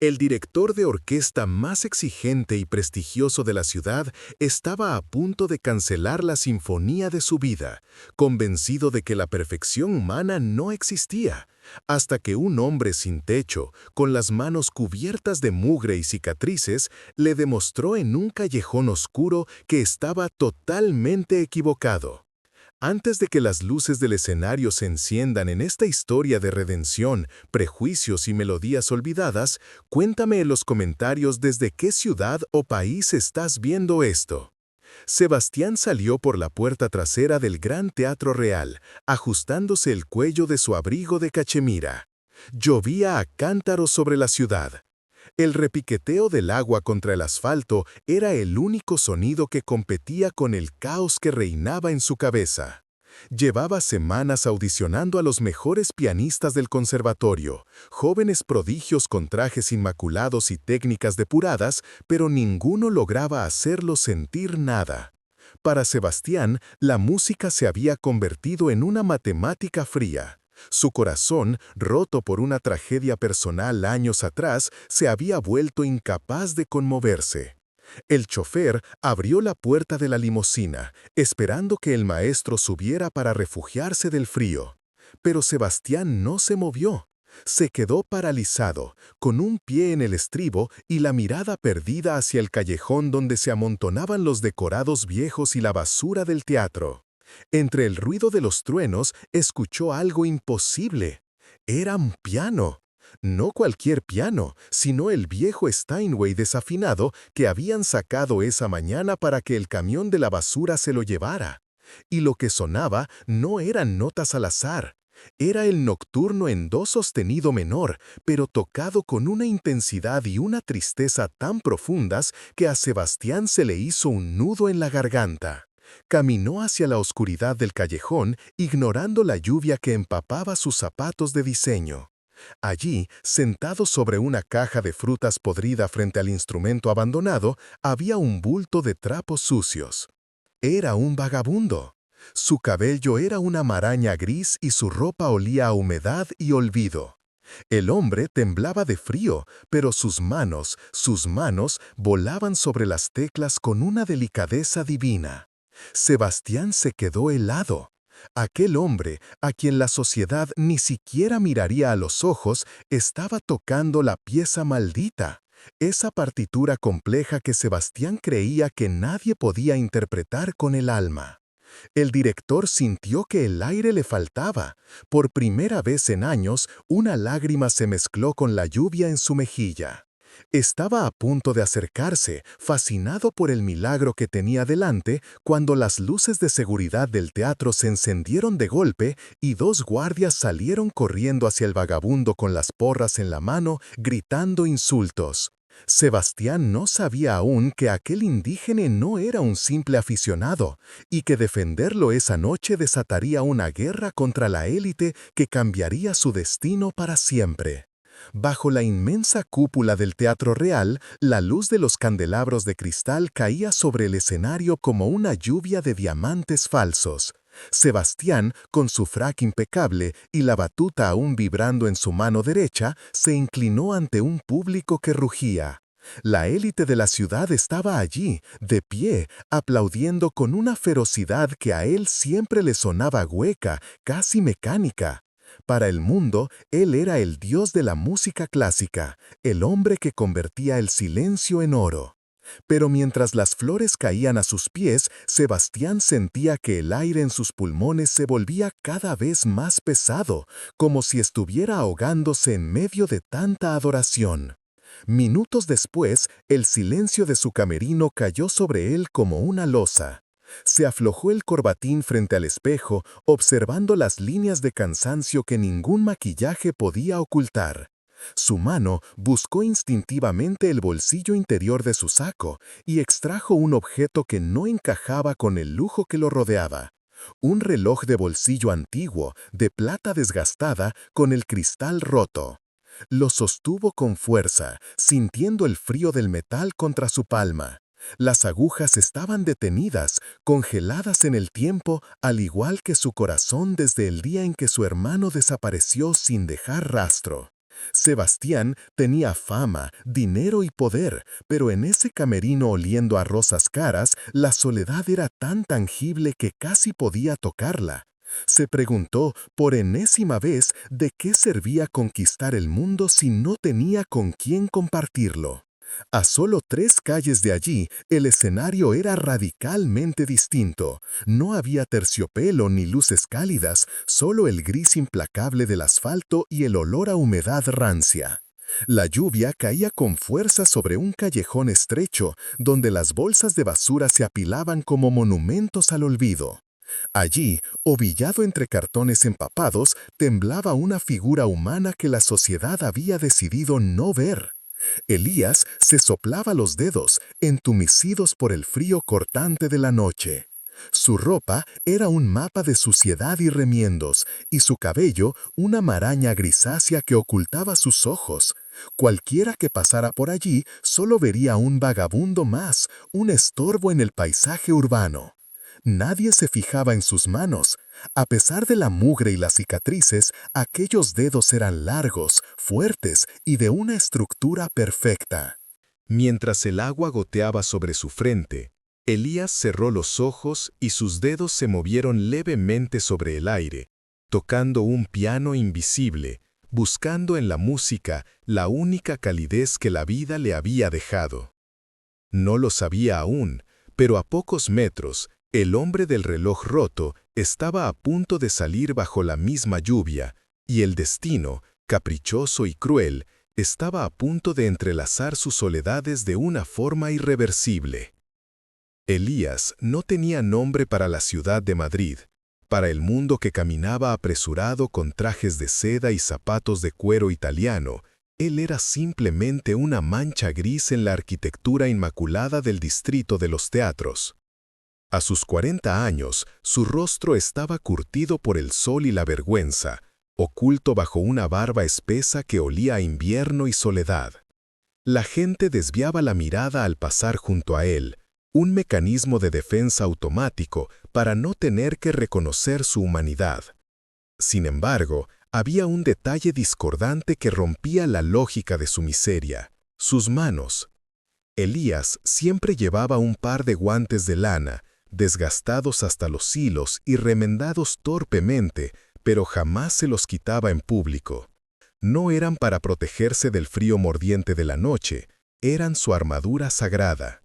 El director de orquesta más exigente y prestigioso de la ciudad estaba a punto de cancelar la sinfonía de su vida, convencido de que la perfección humana no existía, hasta que un hombre sin techo, con las manos cubiertas de mugre y cicatrices, le demostró en un callejón oscuro que estaba totalmente equivocado. Antes de que las luces del escenario se enciendan en esta historia de redención, prejuicios y melodías olvidadas, cuéntame en los comentarios desde qué ciudad o país estás viendo esto. Sebastián salió por la puerta trasera del Gran Teatro Real, ajustándose el cuello de su abrigo de cachemira. Llovía a cántaros sobre la ciudad. El repiqueteo del agua contra el asfalto era el único sonido que competía con el caos que reinaba en su cabeza. Llevaba semanas audicionando a los mejores pianistas del conservatorio, jóvenes prodigios con trajes inmaculados y técnicas depuradas, pero ninguno lograba hacerlo sentir nada. Para Sebastián, la música se había convertido en una matemática fría. Su corazón, roto por una tragedia personal años atrás, se había vuelto incapaz de conmoverse. El chofer abrió la puerta de la limusina, esperando que el maestro subiera para refugiarse del frío. Pero Sebastián no se movió. Se quedó paralizado, con un pie en el estribo y la mirada perdida hacia el callejón donde se amontonaban los decorados viejos y la basura del teatro. Entre el ruido de los truenos, escuchó algo imposible. Era un piano. No cualquier piano, sino el viejo Steinway desafinado que habían sacado esa mañana para que el camión de la basura se lo llevara. Y lo que sonaba no eran notas al azar. Era el nocturno en do sostenido menor, pero tocado con una intensidad y una tristeza tan profundas que a Sebastián se le hizo un nudo en la garganta. Caminó hacia la oscuridad del callejón, ignorando la lluvia que empapaba sus zapatos de diseño. Allí, sentado sobre una caja de frutas podrida frente al instrumento abandonado, había un bulto de trapos sucios. Era un vagabundo. Su cabello era una maraña gris y su ropa olía a humedad y olvido. El hombre temblaba de frío, pero sus manos, volaban sobre las teclas con una delicadeza divina. Sebastián se quedó helado. Aquel hombre, a quien la sociedad ni siquiera miraría a los ojos, estaba tocando la pieza maldita, esa partitura compleja que Sebastián creía que nadie podía interpretar con el alma. El director sintió que el aire le faltaba. Por primera vez en años, una lágrima se mezcló con la lluvia en su mejilla. Estaba a punto de acercarse, fascinado por el milagro que tenía delante, cuando las luces de seguridad del teatro se encendieron de golpe y dos guardias salieron corriendo hacia el vagabundo con las porras en la mano, gritando insultos. Sebastián no sabía aún que aquel indígena no era un simple aficionado y que defenderlo esa noche desataría una guerra contra la élite que cambiaría su destino para siempre. Bajo la inmensa cúpula del Teatro Real, la luz de los candelabros de cristal caía sobre el escenario como una lluvia de diamantes falsos. Sebastián, con su frac impecable y la batuta aún vibrando en su mano derecha, se inclinó ante un público que rugía. La élite de la ciudad estaba allí, de pie, aplaudiendo con una ferocidad que a él siempre le sonaba hueca, casi mecánica. Para el mundo, él era el dios de la música clásica, el hombre que convertía el silencio en oro. Pero mientras las flores caían a sus pies, Sebastián sentía que el aire en sus pulmones se volvía cada vez más pesado, como si estuviera ahogándose en medio de tanta adoración. Minutos después, el silencio de su camerino cayó sobre él como una losa. Se aflojó el corbatín frente al espejo, observando las líneas de cansancio que ningún maquillaje podía ocultar. Su mano buscó instintivamente el bolsillo interior de su saco y extrajo un objeto que no encajaba con el lujo que lo rodeaba. Un reloj de bolsillo antiguo, de plata desgastada, con el cristal roto. Lo sostuvo con fuerza, sintiendo el frío del metal contra su palma. Las agujas estaban detenidas, congeladas en el tiempo, al igual que su corazón desde el día en que su hermano desapareció sin dejar rastro. Sebastián tenía fama, dinero y poder, pero en ese camerino oliendo a rosas caras, la soledad era tan tangible que casi podía tocarla. Se preguntó por enésima vez de qué servía conquistar el mundo si no tenía con quién compartirlo. A solo 3 calles de allí, el escenario era radicalmente distinto. No había terciopelo ni luces cálidas, solo el gris implacable del asfalto y el olor a humedad rancia. La lluvia caía con fuerza sobre un callejón estrecho, donde las bolsas de basura se apilaban como monumentos al olvido. Allí, ovillado entre cartones empapados, temblaba una figura humana que la sociedad había decidido no ver. Elías se soplaba los dedos, entumecidos por el frío cortante de la noche. Su ropa era un mapa de suciedad y remiendos, y su cabello una maraña grisácea que ocultaba sus ojos. Cualquiera que pasara por allí solo vería un vagabundo más, un estorbo en el paisaje urbano. Nadie se fijaba en sus manos. A pesar de la mugre y las cicatrices, aquellos dedos eran largos, fuertes y de una estructura perfecta. Mientras el agua goteaba sobre su frente, Elías cerró los ojos y sus dedos se movieron levemente sobre el aire, tocando un piano invisible, buscando en la música la única calidez que la vida le había dejado. No lo sabía aún, pero a pocos metros, el hombre del reloj roto estaba a punto de salir bajo la misma lluvia, y el destino, caprichoso y cruel, estaba a punto de entrelazar sus soledades de una forma irreversible. Elías no tenía nombre para la ciudad de Madrid, para el mundo que caminaba apresurado con trajes de seda y zapatos de cuero italiano. Él era simplemente una mancha gris en la arquitectura inmaculada del distrito de los teatros. A sus 40 años, su rostro estaba curtido por el sol y la vergüenza, oculto bajo una barba espesa que olía a invierno y soledad. La gente desviaba la mirada al pasar junto a él, un mecanismo de defensa automático para no tener que reconocer su humanidad. Sin embargo, había un detalle discordante que rompía la lógica de su miseria: sus manos. Elías siempre llevaba un par de guantes de lana, desgastados hasta los hilos y remendados torpemente, pero jamás se los quitaba en público. No eran para protegerse del frío mordiente de la noche, eran su armadura sagrada.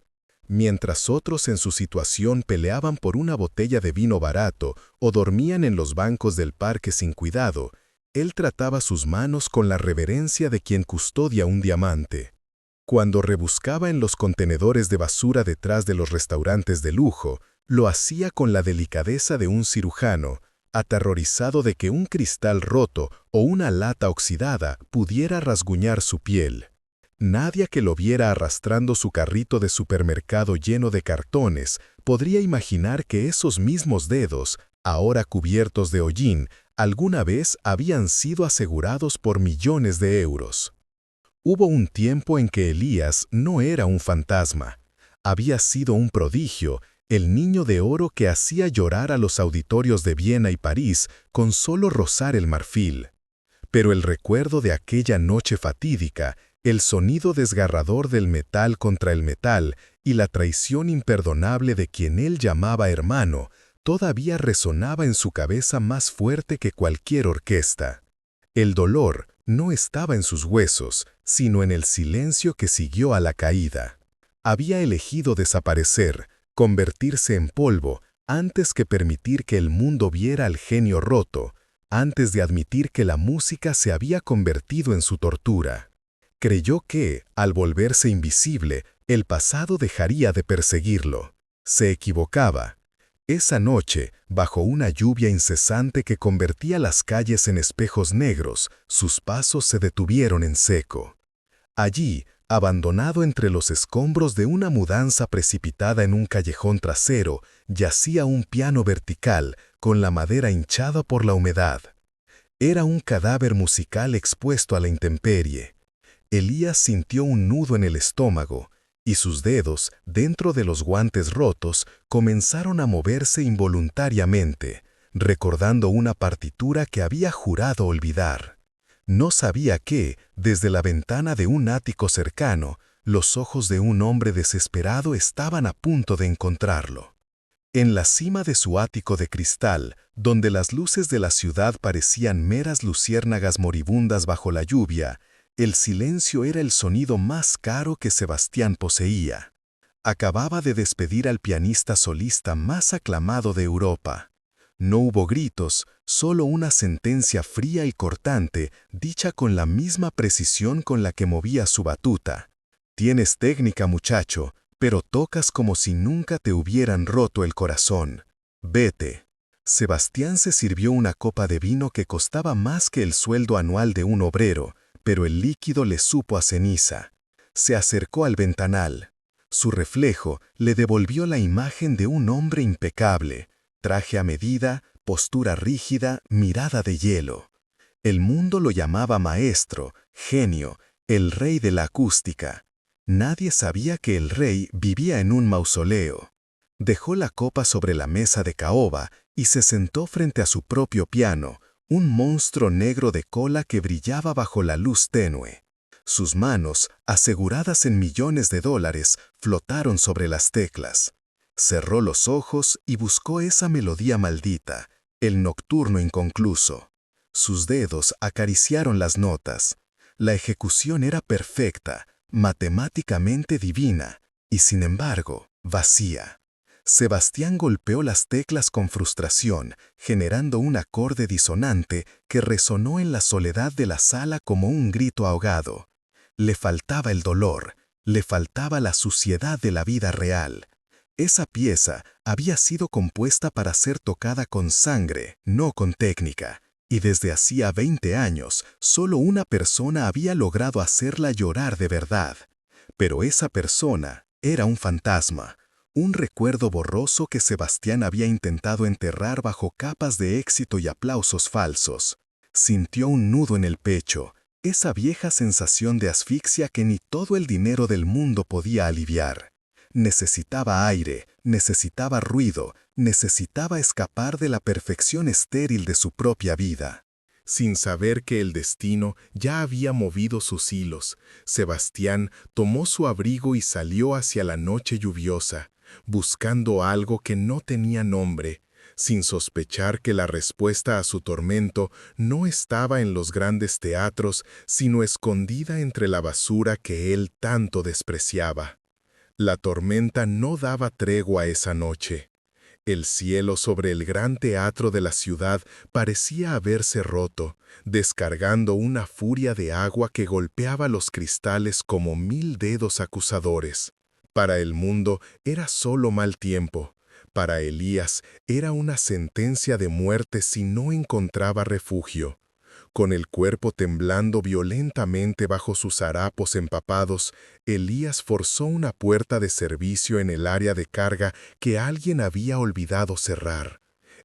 Mientras otros en su situación peleaban por una botella de vino barato o dormían en los bancos del parque sin cuidado, él trataba sus manos con la reverencia de quien custodia un diamante. Cuando rebuscaba en los contenedores de basura detrás de los restaurantes de lujo, lo hacía con la delicadeza de un cirujano, aterrorizado de que un cristal roto o una lata oxidada pudiera rasguñar su piel. Nadie que lo viera arrastrando su carrito de supermercado lleno de cartones podría imaginar que esos mismos dedos, ahora cubiertos de hollín, alguna vez habían sido asegurados por millones de euros. Hubo un tiempo en que Elías no era un fantasma. Había sido un prodigio, el niño de oro que hacía llorar a los auditorios de Viena y París con solo rozar el marfil. Pero el recuerdo de aquella noche fatídica, el sonido desgarrador del metal contra el metal y la traición imperdonable de quien él llamaba hermano, todavía resonaba en su cabeza más fuerte que cualquier orquesta. El dolor no estaba en sus huesos, sino en el silencio que siguió a la caída. Había elegido desaparecer, convertirse en polvo, antes que permitir que el mundo viera al genio roto, antes de admitir que la música se había convertido en su tortura. Creyó que, al volverse invisible, el pasado dejaría de perseguirlo. Se equivocaba. Esa noche, bajo una lluvia incesante que convertía las calles en espejos negros, sus pasos se detuvieron en seco. Allí, abandonado entre los escombros de una mudanza precipitada en un callejón trasero, yacía un piano vertical, con la madera hinchada por la humedad. Era un cadáver musical expuesto a la intemperie. Elías sintió un nudo en el estómago, y sus dedos, dentro de los guantes rotos, comenzaron a moverse involuntariamente, recordando una partitura que había jurado olvidar. No sabía que, desde la ventana de un ático cercano, los ojos de un hombre desesperado estaban a punto de encontrarlo. En la cima de su ático de cristal, donde las luces de la ciudad parecían meras luciérnagas moribundas bajo la lluvia, el silencio era el sonido más caro que Sebastián poseía. Acababa de despedir al pianista solista más aclamado de Europa. No hubo gritos, solo una sentencia fría y cortante, dicha con la misma precisión con la que movía su batuta. «Tienes técnica, muchacho, pero tocas como si nunca te hubieran roto el corazón. Vete». Sebastián se sirvió una copa de vino que costaba más que el sueldo anual de un obrero, pero el líquido le supo a ceniza. Se acercó al ventanal. Su reflejo le devolvió la imagen de un hombre impecable, traje a medida, postura rígida, mirada de hielo. El mundo lo llamaba maestro, genio, el rey de la acústica. Nadie sabía que el rey vivía en un mausoleo. Dejó la copa sobre la mesa de caoba y se sentó frente a su propio piano, un monstruo negro de cola que brillaba bajo la luz tenue. Sus manos, aseguradas en millones de dólares, flotaron sobre las teclas. Cerró los ojos y buscó esa melodía maldita, el nocturno inconcluso. Sus dedos acariciaron las notas. La ejecución era perfecta, matemáticamente divina, y sin embargo, vacía. Sebastián golpeó las teclas con frustración, generando un acorde disonante que resonó en la soledad de la sala como un grito ahogado. Le faltaba el dolor, le faltaba la suciedad de la vida real. Esa pieza había sido compuesta para ser tocada con sangre, no con técnica, y desde hacía 20 años solo una persona había logrado hacerla llorar de verdad. Pero esa persona era un fantasma, un recuerdo borroso que Sebastián había intentado enterrar bajo capas de éxito y aplausos falsos. Sintió un nudo en el pecho, esa vieja sensación de asfixia que ni todo el dinero del mundo podía aliviar. Necesitaba aire, necesitaba ruido, necesitaba escapar de la perfección estéril de su propia vida. Sin saber que el destino ya había movido sus hilos, Sebastián tomó su abrigo y salió hacia la noche lluviosa, buscando algo que no tenía nombre, sin sospechar que la respuesta a su tormento no estaba en los grandes teatros, sino escondida entre la basura que él tanto despreciaba. La tormenta no daba tregua esa noche. El cielo sobre el gran teatro de la ciudad parecía haberse roto, descargando una furia de agua que golpeaba los cristales como 1000 dedos acusadores. Para el mundo era solo mal tiempo. Para Elías era una sentencia de muerte si no encontraba refugio. Con el cuerpo temblando violentamente bajo sus harapos empapados, Elías forzó una puerta de servicio en el área de carga que alguien había olvidado cerrar.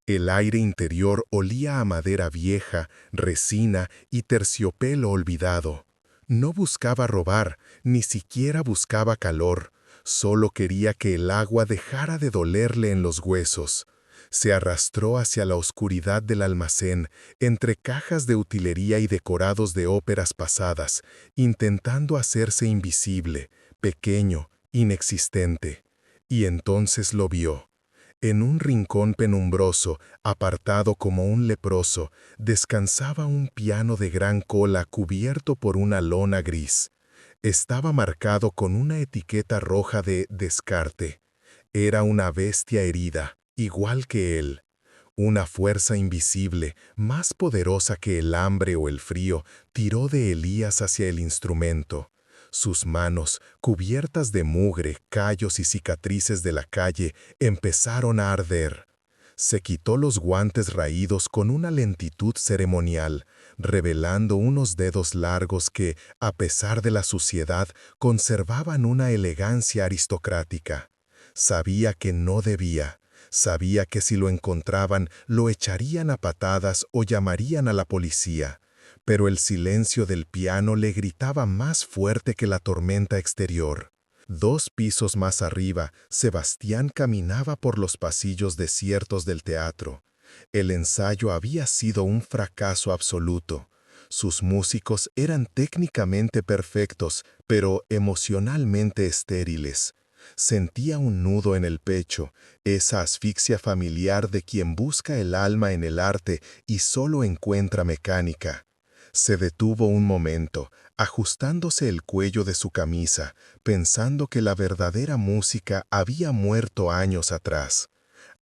El aire interior olía a madera vieja, resina y terciopelo olvidado. No buscaba robar, ni siquiera buscaba calor. Solo quería que el agua dejara de dolerle en los huesos. Se arrastró hacia la oscuridad del almacén, entre cajas de utilería y decorados de óperas pasadas, intentando hacerse invisible, pequeño, inexistente. Y entonces lo vio. En un rincón penumbroso, apartado como un leproso, descansaba un piano de gran cola cubierto por una lona gris. Estaba marcado con una etiqueta roja de descarte. Era una bestia herida, igual que él. Una fuerza invisible, más poderosa que el hambre o el frío, tiró de Elías hacia el instrumento. Sus manos, cubiertas de mugre, callos y cicatrices de la calle, empezaron a arder. Se quitó los guantes raídos con una lentitud ceremonial, revelando unos dedos largos que, a pesar de la suciedad, conservaban una elegancia aristocrática. Sabía que no debía. Sabía que si lo encontraban, lo echarían a patadas o llamarían a la policía. Pero el silencio del piano le gritaba más fuerte que la tormenta exterior. 2 pisos más arriba, Sebastián caminaba por los pasillos desiertos del teatro. El ensayo había sido un fracaso absoluto. Sus músicos eran técnicamente perfectos, pero emocionalmente estériles. Sentía un nudo en el pecho, esa asfixia familiar de quien busca el alma en el arte y solo encuentra mecánica. Se detuvo un momento, ajustándose el cuello de su camisa, pensando que la verdadera música había muerto años atrás.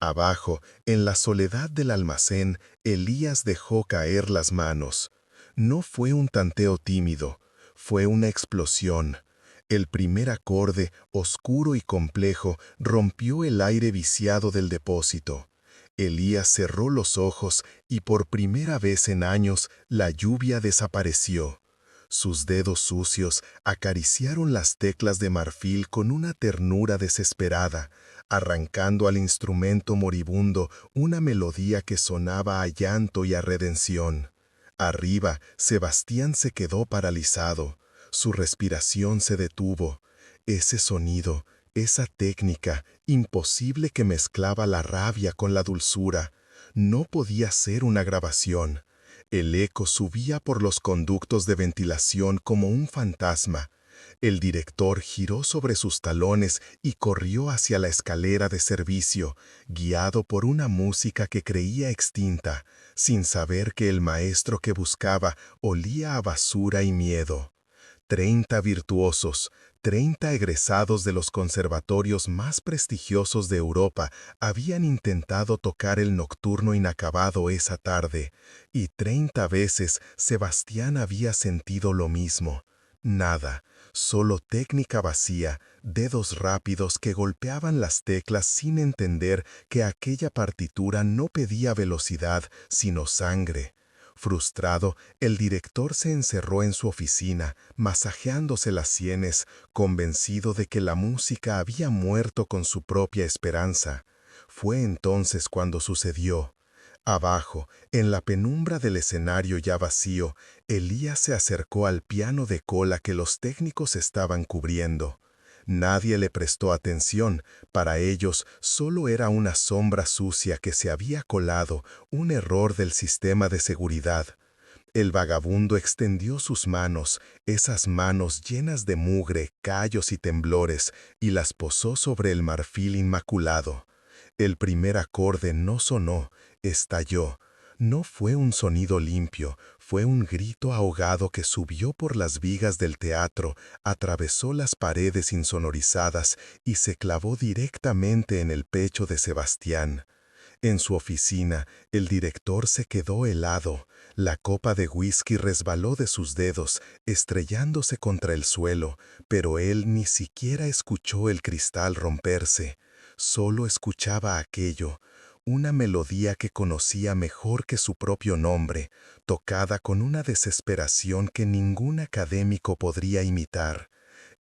Abajo, en la soledad del almacén, Elías dejó caer las manos. No fue un tanteo tímido, fue una explosión. El primer acorde, oscuro y complejo, rompió el aire viciado del depósito. Elías cerró los ojos y por primera vez en años la lluvia desapareció. Sus dedos sucios acariciaron las teclas de marfil con una ternura desesperada, arrancando al instrumento moribundo una melodía que sonaba a llanto y a redención. Arriba, Sebastián se quedó paralizado. Su respiración se detuvo. Ese sonido, esa técnica, imposible que mezclaba la rabia con la dulzura, no podía ser una grabación. El eco subía por los conductos de ventilación como un fantasma. El director giró sobre sus talones y corrió hacia la escalera de servicio, guiado por una música que creía extinta, sin saber que el maestro que buscaba olía a basura y miedo. 30 virtuosos, 30 egresados de los conservatorios más prestigiosos de Europa habían intentado tocar el nocturno inacabado esa tarde, y 30 veces Sebastián había sentido lo mismo. Nada, solo técnica vacía, dedos rápidos que golpeaban las teclas sin entender que aquella partitura no pedía velocidad, sino sangre. Frustrado, el director se encerró en su oficina, masajeándose las sienes, convencido de que la música había muerto con su propia esperanza. Fue entonces cuando sucedió. Abajo, en la penumbra del escenario ya vacío, Elías se acercó al piano de cola que los técnicos estaban cubriendo. Nadie le prestó atención, para ellos solo era una sombra sucia que se había colado, un error del sistema de seguridad. El vagabundo extendió sus manos, esas manos llenas de mugre, callos y temblores, y las posó sobre el marfil inmaculado. El primer acorde no sonó, estalló. No fue un sonido limpio, fue un grito ahogado que subió por las vigas del teatro, atravesó las paredes insonorizadas y se clavó directamente en el pecho de Sebastián. En su oficina, el director se quedó helado. La copa de whisky resbaló de sus dedos, estrellándose contra el suelo, pero él ni siquiera escuchó el cristal romperse. Solo escuchaba aquello, una melodía que conocía mejor que su propio nombre, tocada con una desesperación que ningún académico podría imitar.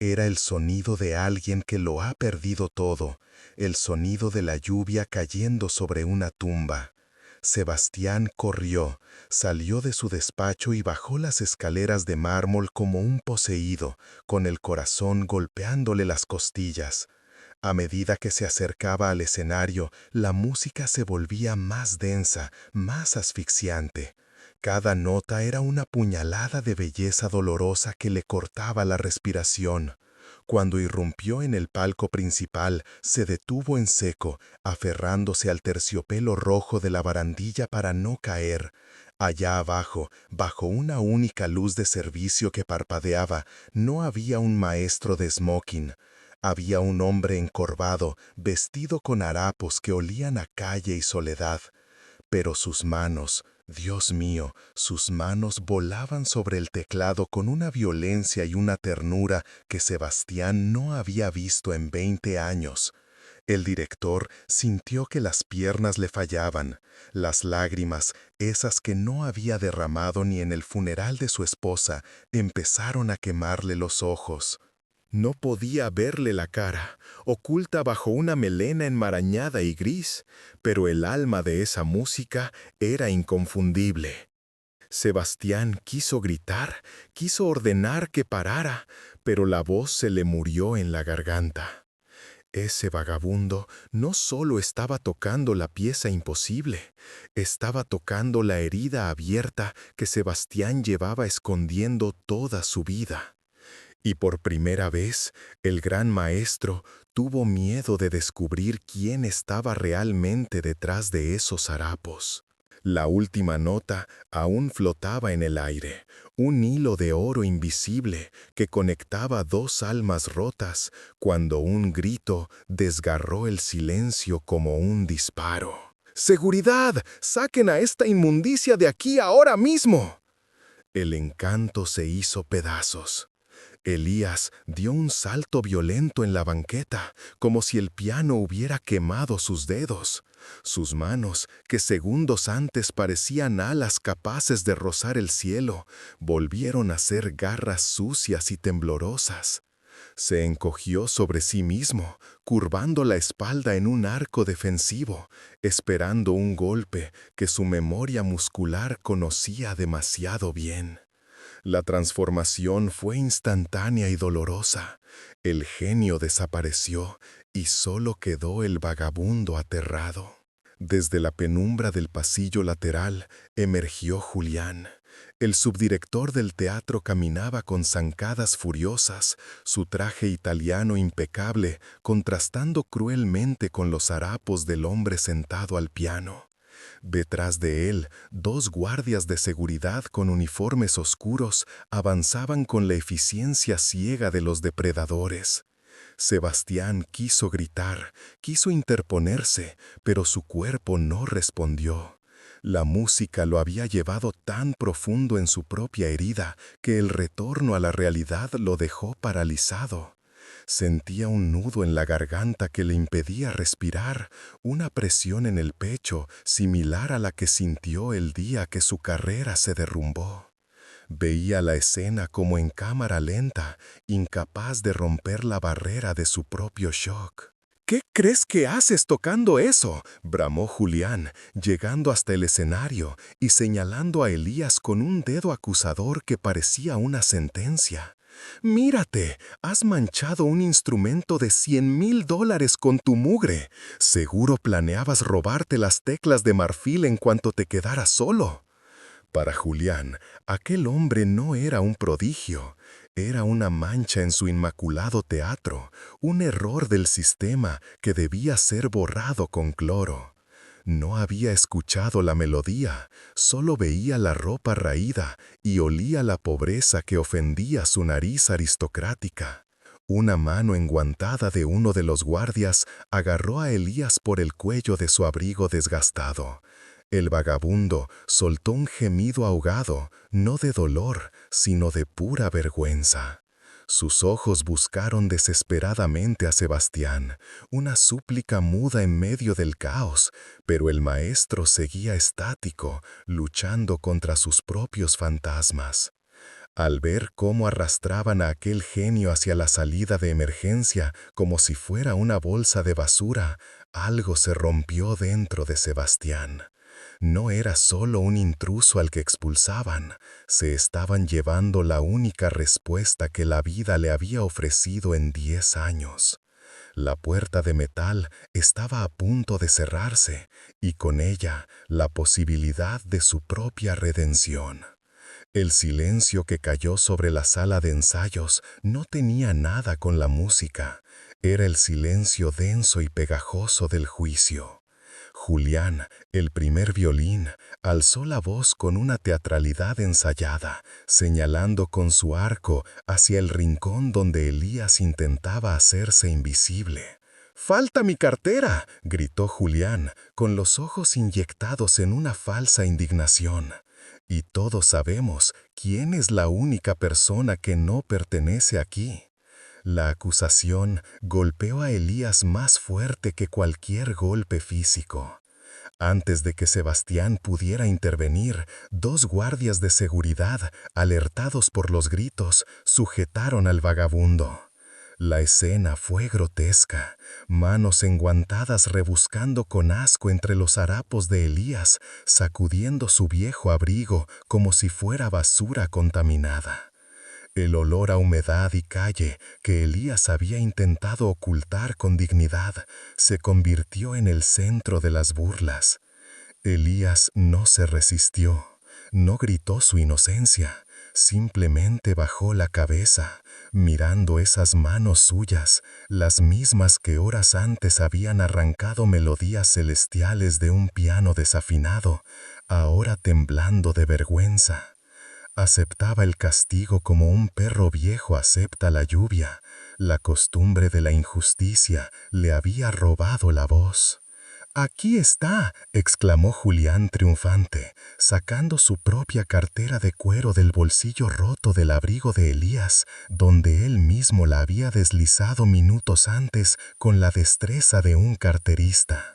Era el sonido de alguien que lo ha perdido todo, el sonido de la lluvia cayendo sobre una tumba. Sebastián corrió, salió de su despacho y bajó las escaleras de mármol como un poseído, con el corazón golpeándole las costillas. A medida que se acercaba al escenario, la música se volvía más densa, más asfixiante. Cada nota era una puñalada de belleza dolorosa que le cortaba la respiración. Cuando irrumpió en el palco principal, se detuvo en seco, aferrándose al terciopelo rojo de la barandilla para no caer. Allá abajo, bajo una única luz de servicio que parpadeaba, no había un maestro de smoking. Había un hombre encorvado, vestido con harapos que olían a calle y soledad. Pero sus manos, Dios mío, sus manos volaban sobre el teclado con una violencia y una ternura que Sebastián no había visto en 20 años. El director sintió que las piernas le fallaban. Las lágrimas, esas que no había derramado ni en el funeral de su esposa, empezaron a quemarle los ojos. No podía verle la cara, oculta bajo una melena enmarañada y gris, pero el alma de esa música era inconfundible. Sebastián quiso gritar, quiso ordenar que parara, pero la voz se le murió en la garganta. Ese vagabundo no solo estaba tocando la pieza imposible, estaba tocando la herida abierta que Sebastián llevaba escondiendo toda su vida. Y por primera vez, el gran maestro tuvo miedo de descubrir quién estaba realmente detrás de esos harapos. La última nota aún flotaba en el aire, un hilo de oro invisible que conectaba dos almas rotas, cuando un grito desgarró el silencio como un disparo. ¡Seguridad! ¡Saquen a esta inmundicia de aquí ahora mismo! El encanto se hizo pedazos. Elías dio un salto violento en la banqueta, como si el piano hubiera quemado sus dedos. Sus manos, que segundos antes parecían alas capaces de rozar el cielo, volvieron a ser garras sucias y temblorosas. Se encogió sobre sí mismo, curvando la espalda en un arco defensivo, esperando un golpe que su memoria muscular conocía demasiado bien. La transformación fue instantánea y dolorosa. El genio desapareció y solo quedó el vagabundo aterrado. Desde la penumbra del pasillo lateral emergió Julián. El subdirector del teatro caminaba con zancadas furiosas, su traje italiano impecable contrastando cruelmente con los harapos del hombre sentado al piano. Detrás de él, dos guardias de seguridad con uniformes oscuros avanzaban con la eficiencia ciega de los depredadores. Sebastián quiso gritar, quiso interponerse, pero su cuerpo no respondió. La música lo había llevado tan profundo en su propia herida que el retorno a la realidad lo dejó paralizado. Sentía un nudo en la garganta que le impedía respirar, una presión en el pecho similar a la que sintió el día que su carrera se derrumbó. Veía la escena como en cámara lenta, incapaz de romper la barrera de su propio shock. «¿Qué crees que haces tocando eso?», bramó Julián, llegando hasta el escenario y señalando a Elías con un dedo acusador que parecía una sentencia. «Mírate, has manchado un instrumento de $100,000 con tu mugre. Seguro planeabas robarte las teclas de marfil en cuanto te quedaras solo». Para Julián, aquel hombre no era un prodigio, era una mancha en su inmaculado teatro, un error del sistema que debía ser borrado con cloro. No había escuchado la melodía, solo veía la ropa raída y olía la pobreza que ofendía su nariz aristocrática. Una mano enguantada de uno de los guardias agarró a Elías por el cuello de su abrigo desgastado. El vagabundo soltó un gemido ahogado, no de dolor, sino de pura vergüenza. Sus ojos buscaron desesperadamente a Sebastián, una súplica muda en medio del caos, pero el maestro seguía estático, luchando contra sus propios fantasmas. Al ver cómo arrastraban a aquel genio hacia la salida de emergencia como si fuera una bolsa de basura, algo se rompió dentro de Sebastián. No era solo un intruso al que expulsaban, se estaban llevando la única respuesta que la vida le había ofrecido en 10 años. La puerta de metal estaba a punto de cerrarse, y con ella la posibilidad de su propia redención. El silencio que cayó sobre la sala de ensayos no tenía nada con la música, era el silencio denso y pegajoso del juicio. Julián, el primer violín, alzó la voz con una teatralidad ensayada, señalando con su arco hacia el rincón donde Elías intentaba hacerse invisible. «¡Falta mi cartera!», gritó Julián, con los ojos inyectados en una falsa indignación. Y todos sabemos quién es la única persona que no pertenece aquí. La acusación golpeó a Elías más fuerte que cualquier golpe físico. Antes de que Sebastián pudiera intervenir, 2 guardias de seguridad, alertados por los gritos, sujetaron al vagabundo. La escena fue grotesca, manos enguantadas rebuscando con asco entre los harapos de Elías, sacudiendo su viejo abrigo como si fuera basura contaminada. El olor a humedad y calle que Elías había intentado ocultar con dignidad se convirtió en el centro de las burlas. Elías no se resistió, no gritó su inocencia, simplemente bajó la cabeza, mirando esas manos suyas, las mismas que horas antes habían arrancado melodías celestiales de un piano desafinado, ahora temblando de vergüenza. Aceptaba el castigo como un perro viejo acepta la lluvia. La costumbre de la injusticia le había robado la voz. «Aquí está», exclamó Julián triunfante, sacando su propia cartera de cuero del bolsillo roto del abrigo de Elías, donde él mismo la había deslizado minutos antes con la destreza de un carterista.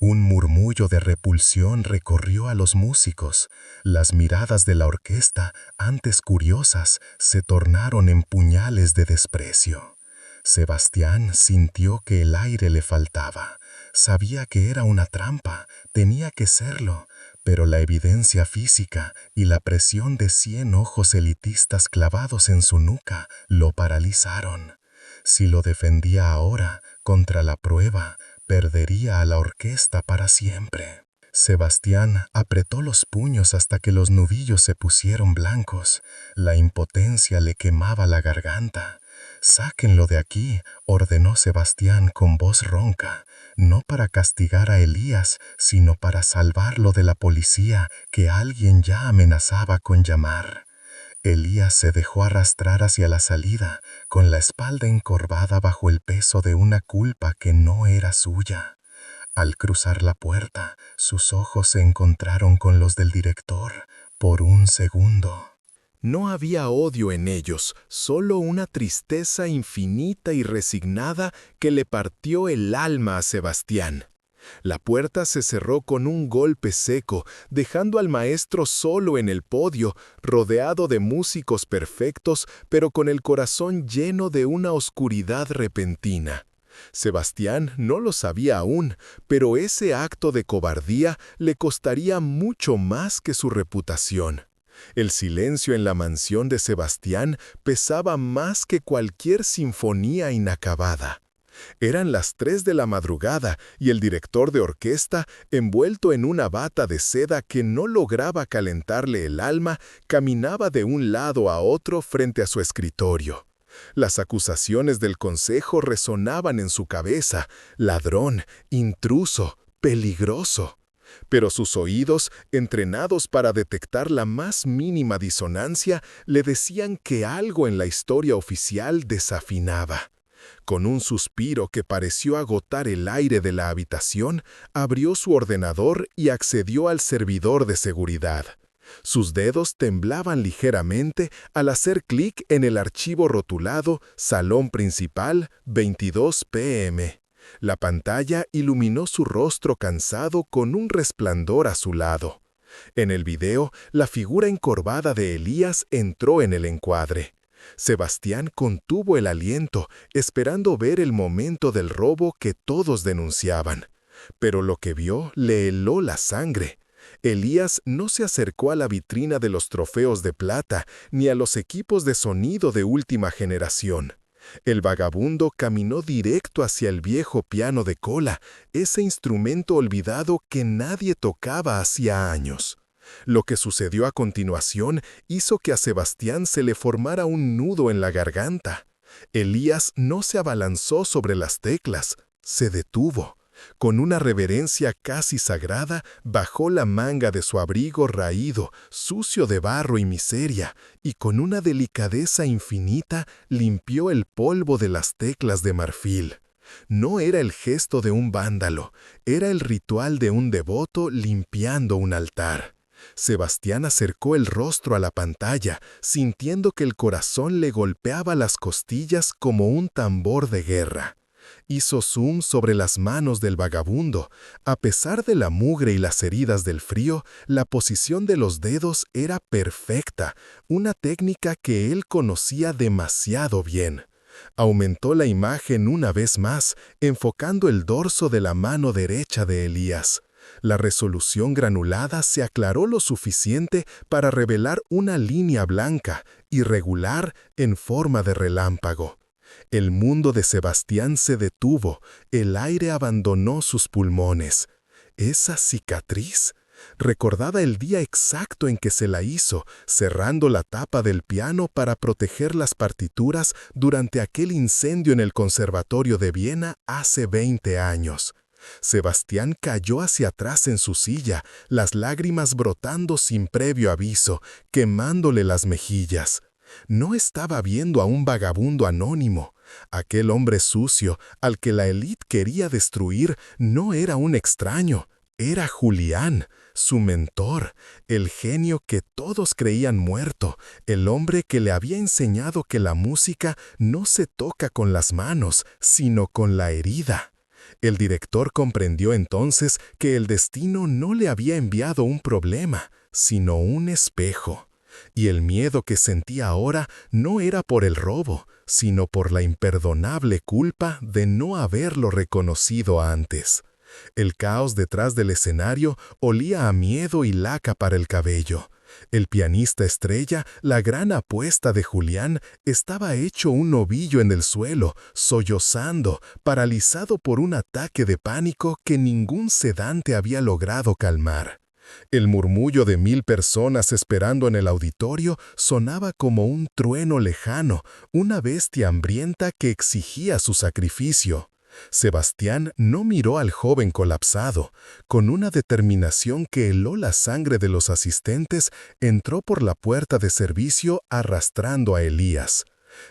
Un murmullo de repulsión recorrió a los músicos. Las miradas de la orquesta, antes curiosas, se tornaron en puñales de desprecio. Sebastián sintió que el aire le faltaba. Sabía que era una trampa, tenía que serlo, pero la evidencia física y la presión de 100 ojos elitistas clavados en su nuca lo paralizaron. Si lo defendía ahora, contra la prueba, perdería a la orquesta para siempre. Sebastián apretó los puños hasta que los nudillos se pusieron blancos. La impotencia le quemaba la garganta. «Sáquenlo de aquí», ordenó Sebastián con voz ronca, no para castigar a Elías, sino para salvarlo de la policía que alguien ya amenazaba con llamar. Elías se dejó arrastrar hacia la salida, con la espalda encorvada bajo el peso de una culpa que no era suya. Al cruzar la puerta, sus ojos se encontraron con los del director por un segundo. No había odio en ellos, solo una tristeza infinita y resignada que le partió el alma a Sebastián. La puerta se cerró con un golpe seco, dejando al maestro solo en el podio, rodeado de músicos perfectos, pero con el corazón lleno de una oscuridad repentina. Sebastián no lo sabía aún, pero ese acto de cobardía le costaría mucho más que su reputación. El silencio en la mansión de Sebastián pesaba más que cualquier sinfonía inacabada. Eran las 3 de la madrugada y el director de orquesta, envuelto en una bata de seda que no lograba calentarle el alma, caminaba de un lado a otro frente a su escritorio. Las acusaciones del consejo resonaban en su cabeza: ladrón, intruso, peligroso. Pero sus oídos, entrenados para detectar la más mínima disonancia, le decían que algo en la historia oficial desafinaba. Con un suspiro que pareció agotar el aire de la habitación, abrió su ordenador y accedió al servidor de seguridad. Sus dedos temblaban ligeramente al hacer clic en el archivo rotulado «Salón principal, 22 p.m». La pantalla iluminó su rostro cansado con un resplandor azulado. En el video, la figura encorvada de Elías entró en el encuadre. Sebastián contuvo el aliento, esperando ver el momento del robo que todos denunciaban. Pero lo que vio le heló la sangre. Elías no se acercó a la vitrina de los trofeos de plata ni a los equipos de sonido de última generación. El vagabundo caminó directo hacia el viejo piano de cola, ese instrumento olvidado que nadie tocaba hacía años. Lo que sucedió a continuación hizo que a Sebastián se le formara un nudo en la garganta. Elías no se abalanzó sobre las teclas, se detuvo. Con una reverencia casi sagrada, bajó la manga de su abrigo raído, sucio de barro y miseria, y con una delicadeza infinita limpió el polvo de las teclas de marfil. No era el gesto de un vándalo, era el ritual de un devoto limpiando un altar. Sebastián acercó el rostro a la pantalla, sintiendo que el corazón le golpeaba las costillas como un tambor de guerra. Hizo zoom sobre las manos del vagabundo. A pesar de la mugre y las heridas del frío, la posición de los dedos era perfecta, una técnica que él conocía demasiado bien. Aumentó la imagen una vez más, enfocando el dorso de la mano derecha de Elías. La resolución granulada se aclaró lo suficiente para revelar una línea blanca, irregular, en forma de relámpago. El mundo de Sebastián se detuvo, el aire abandonó sus pulmones. Esa cicatriz, recordaba el día exacto en que se la hizo, cerrando la tapa del piano para proteger las partituras durante aquel incendio en el Conservatorio de Viena hace 20 años. Sebastián cayó hacia atrás en su silla, las lágrimas brotando sin previo aviso, quemándole las mejillas. No estaba viendo a un vagabundo anónimo. Aquel hombre sucio, al que la élite quería destruir, no era un extraño. Era Julián, su mentor, el genio que todos creían muerto, el hombre que le había enseñado que la música no se toca con las manos, sino con la herida. El director comprendió entonces que el destino no le había enviado un problema, sino un espejo. Y el miedo que sentía ahora no era por el robo, sino por la imperdonable culpa de no haberlo reconocido antes. El caos detrás del escenario olía a miedo y laca para el cabello. El pianista estrella, la gran apuesta de Julián, estaba hecho un ovillo en el suelo, sollozando, paralizado por un ataque de pánico que ningún sedante había logrado calmar. El murmullo de 1000 personas esperando en el auditorio sonaba como un trueno lejano, una bestia hambrienta que exigía su sacrificio. Sebastián no miró al joven colapsado. Con una determinación que heló la sangre de los asistentes, entró por la puerta de servicio arrastrando a Elías.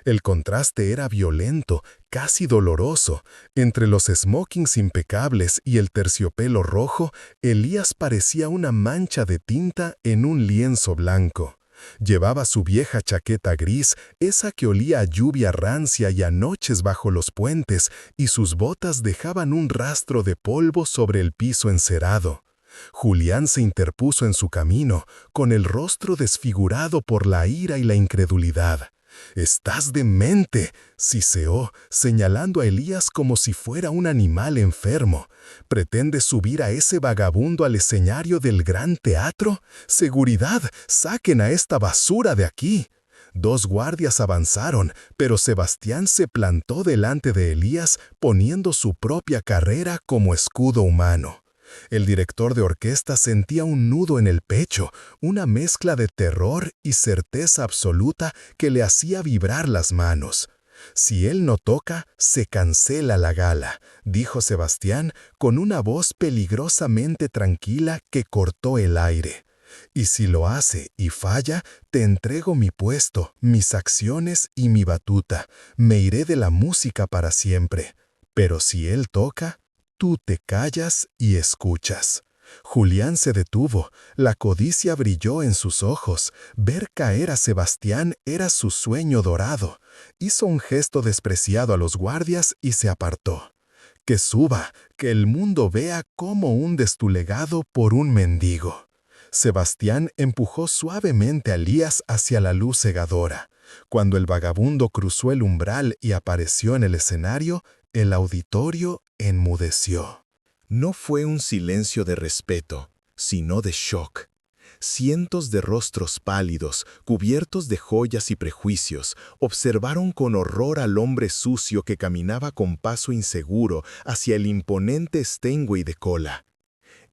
El contraste era violento, casi doloroso. Entre los smokings impecables y el terciopelo rojo, Elías parecía una mancha de tinta en un lienzo blanco. Llevaba su vieja chaqueta gris, esa que olía a lluvia rancia y a noches bajo los puentes, y sus botas dejaban un rastro de polvo sobre el piso encerado. Julián se interpuso en su camino, con el rostro desfigurado por la ira y la incredulidad. «¡Estás demente!», siseó, señalando a Elías como si fuera un animal enfermo. «¿Pretendes subir a ese vagabundo al escenario del gran teatro? ¡Seguridad! ¡Saquen a esta basura de aquí!». 2 guardias avanzaron, pero Sebastián se plantó delante de Elías, poniendo su propia carrera como escudo humano. El director de orquesta sentía un nudo en el pecho, una mezcla de terror y certeza absoluta que le hacía vibrar las manos. «Si él no toca, se cancela la gala», dijo Sebastián con una voz peligrosamente tranquila que cortó el aire. «Y si lo hace y falla, te entrego mi puesto, mis acciones y mi batuta. Me iré de la música para siempre. Pero si él toca, tú te callas y escuchas». Julián se detuvo. La codicia brilló en sus ojos. Ver caer a Sebastián era su sueño dorado. Hizo un gesto despreciado a los guardias y se apartó. «Que suba, que el mundo vea cómo hundes tu legado por un mendigo». Sebastián empujó suavemente a Elías hacia la luz cegadora. Cuando el vagabundo cruzó el umbral y apareció en el escenario, el auditorio enmudeció. No fue un silencio de respeto, sino de shock. Cientos de rostros pálidos, cubiertos de joyas y prejuicios, observaron con horror al hombre sucio que caminaba con paso inseguro hacia el imponente Steinway de cola.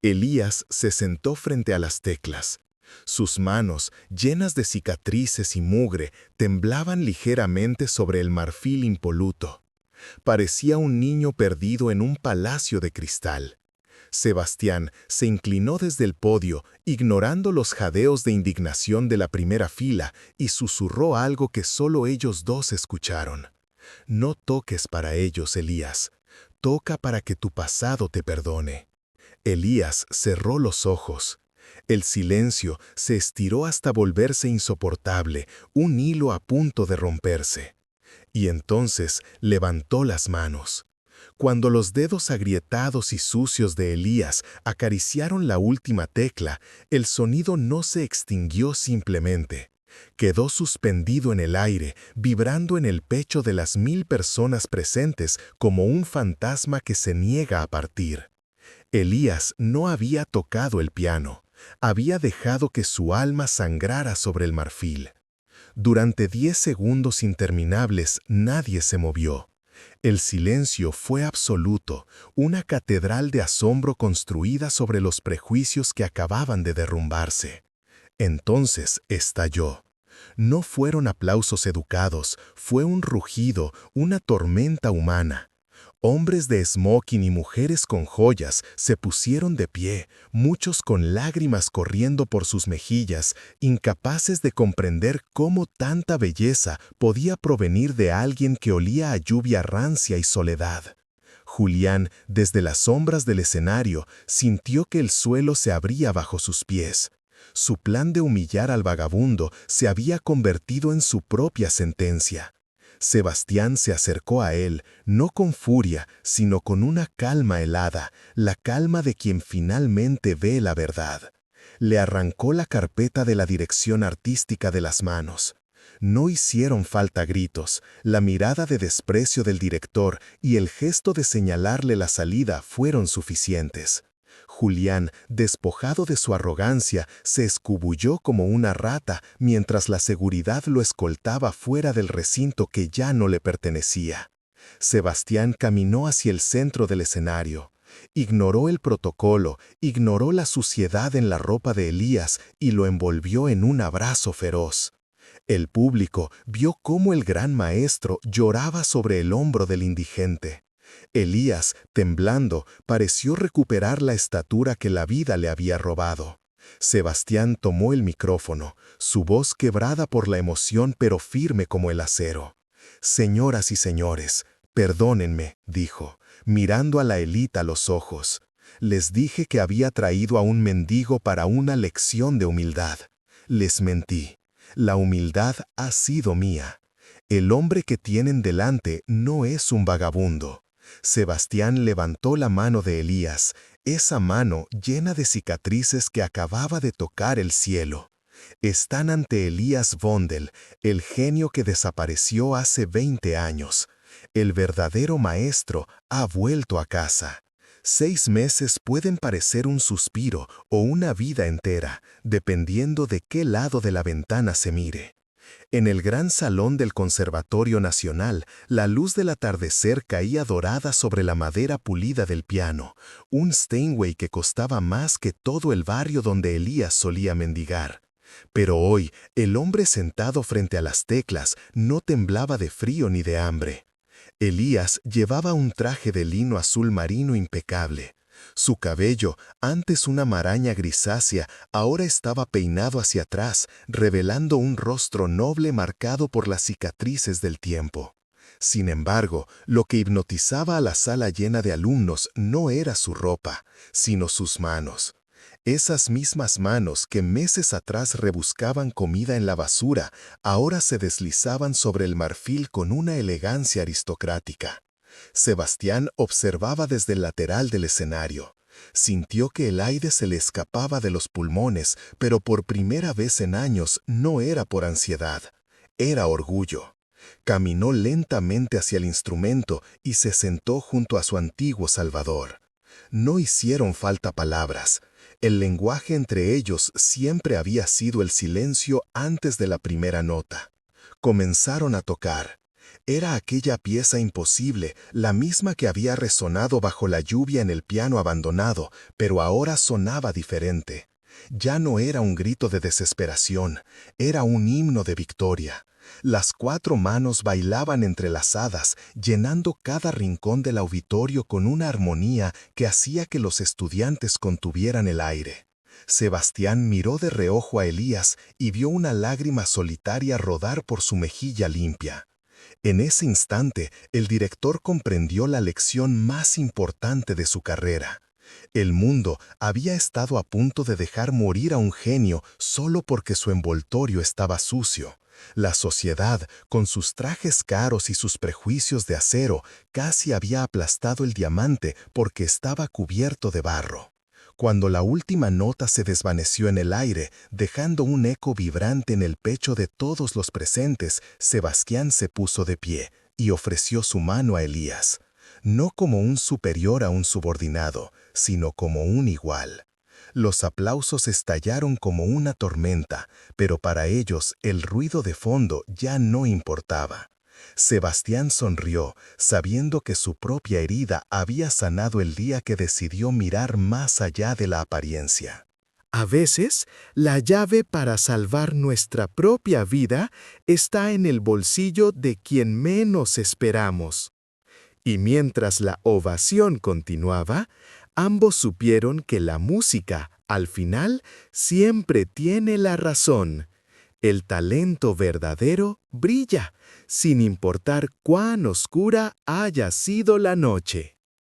Elías se sentó frente a las teclas. Sus manos, llenas de cicatrices y mugre, temblaban ligeramente sobre el marfil impoluto. Parecía un niño perdido en un palacio de cristal. Sebastián se inclinó desde el podio, ignorando los jadeos de indignación de la primera fila, y susurró algo que solo ellos dos escucharon. «No toques para ellos, Elías. Toca para que tu pasado te perdone». Elías cerró los ojos. El silencio se estiró hasta volverse insoportable, un hilo a punto de romperse. Y entonces levantó las manos. Cuando los dedos agrietados y sucios de Elías acariciaron la última tecla, el sonido no se extinguió simplemente. Quedó suspendido en el aire, vibrando en el pecho de las 1000 personas presentes como un fantasma que se niega a partir. Elías no había tocado el piano, había dejado que su alma sangrara sobre el marfil. Durante 10 segundos interminables nadie se movió. El silencio fue absoluto, una catedral de asombro construida sobre los prejuicios que acababan de derrumbarse. Entonces estalló. No fueron aplausos educados, fue un rugido, una tormenta humana. Hombres de smoking y mujeres con joyas se pusieron de pie, muchos con lágrimas corriendo por sus mejillas, incapaces de comprender cómo tanta belleza podía provenir de alguien que olía a lluvia rancia y soledad. Julián, desde las sombras del escenario, sintió que el suelo se abría bajo sus pies. Su plan de humillar al vagabundo se había convertido en su propia sentencia. Sebastián se acercó a él, no con furia, sino con una calma helada, la calma de quien finalmente ve la verdad. Le arrancó la carpeta de la dirección artística de las manos. No hicieron falta gritos, la mirada de desprecio del director y el gesto de señalarle la salida fueron suficientes. Julián, despojado de su arrogancia, se escabulló como una rata mientras la seguridad lo escoltaba fuera del recinto que ya no le pertenecía. Sebastián caminó hacia el centro del escenario. Ignoró el protocolo, ignoró la suciedad en la ropa de Elías y lo envolvió en un abrazo feroz. El público vio cómo el gran maestro lloraba sobre el hombro del indigente. Elías, temblando, pareció recuperar la estatura que la vida le había robado. Sebastián tomó el micrófono, su voz quebrada por la emoción pero firme como el acero. «Señoras y señores, perdónenme», dijo, mirando a la élite a los ojos. «Les dije que había traído a un mendigo para una lección de humildad. Les mentí. La humildad ha sido mía. El hombre que tienen delante no es un vagabundo». Sebastián levantó la mano de Elías, esa mano llena de cicatrices que acababa de tocar el cielo. Están ante Elías Vondel, el genio que desapareció hace 20 años. El verdadero maestro ha vuelto a casa. 6 meses pueden parecer un suspiro o una vida entera, dependiendo de qué lado de la ventana se mire. En el gran salón del Conservatorio Nacional, la luz del atardecer caía dorada sobre la madera pulida del piano, un Steinway que costaba más que todo el barrio donde Elías solía mendigar. Pero hoy, el hombre sentado frente a las teclas no temblaba de frío ni de hambre. Elías llevaba un traje de lino azul marino impecable. Su cabello, antes una maraña grisácea, ahora estaba peinado hacia atrás, revelando un rostro noble marcado por las cicatrices del tiempo. Sin embargo, lo que hipnotizaba a la sala llena de alumnos no era su ropa, sino sus manos. Esas mismas manos que meses atrás rebuscaban comida en la basura, ahora se deslizaban sobre el marfil con una elegancia aristocrática. Sebastián observaba desde el lateral del escenario. Sintió que el aire se le escapaba de los pulmones, pero por primera vez en años no era por ansiedad, era orgullo. Caminó lentamente hacia el instrumento y se sentó junto a su antiguo salvador. No hicieron falta palabras. El lenguaje entre ellos siempre había sido el silencio antes de la primera nota. Comenzaron a tocar. Era aquella pieza imposible, la misma que había resonado bajo la lluvia en el piano abandonado, pero ahora sonaba diferente. Ya no era un grito de desesperación, era un himno de victoria. Las 4 manos bailaban entrelazadas, llenando cada rincón del auditorio con una armonía que hacía que los estudiantes contuvieran el aire. Sebastián miró de reojo a Elías y vio una lágrima solitaria rodar por su mejilla limpia. En ese instante, el director comprendió la lección más importante de su carrera. El mundo había estado a punto de dejar morir a un genio solo porque su envoltorio estaba sucio. La sociedad, con sus trajes caros y sus prejuicios de acero, casi había aplastado el diamante porque estaba cubierto de barro. Cuando la última nota se desvaneció en el aire, dejando un eco vibrante en el pecho de todos los presentes, Sebastián se puso de pie y ofreció su mano a Elías. no como un superior a un subordinado, sino como un igual. Los aplausos estallaron como una tormenta, pero para ellos el ruido de fondo ya no importaba. Sebastián sonrió, sabiendo que su propia herida había sanado el día que decidió mirar más allá de la apariencia. A veces, la llave para salvar nuestra propia vida está en el bolsillo de quien menos esperamos. Y mientras la ovación continuaba, ambos supieron que la música, al final, siempre tiene la razón. El talento verdadero brilla, sin importar cuán oscura haya sido la noche.